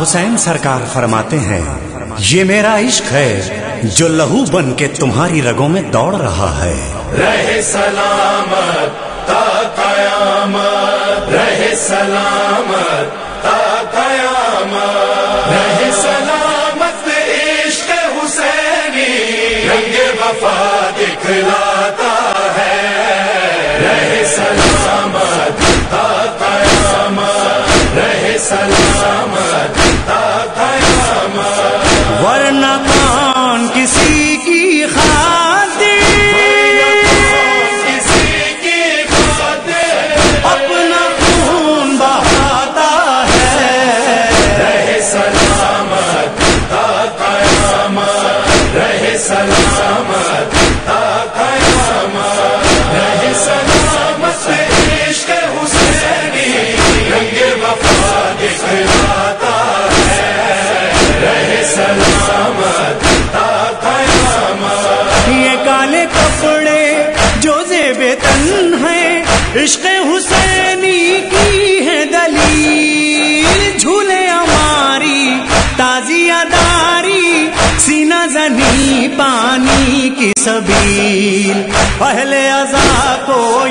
حسین سرکار فرماتے ہیں یہ میرا عشق ہے جو لہو بن کے تمہاری رگوں میں دوڑ رہا ہے. رہے سلامت تا قیامت، رہے سلامت تا قیامت، رہے سلامت عشق حسینی رنگ وفا دکھلاتا ہے. رہے سلامت تا قیامت، رہے سلامت تا قیامت، ورنہ کون کسی کی خاطر کسی کی خاطر اپنا خون بہاتا ہے. رہے سلامت تا قیامت، رہے سلامت تا قیامت، رہے سلامت عشق حسینی رنگ وفا دکھلاتا ہے. رہے سلامت تا قیامت. یہ کالے کپڑے جو زیب تن ہیں عشق حسینی کی ہے دلیل. جھولے ہماری تازیہ داری سینہ زنی پانی کی سبیل. اہل عزا کو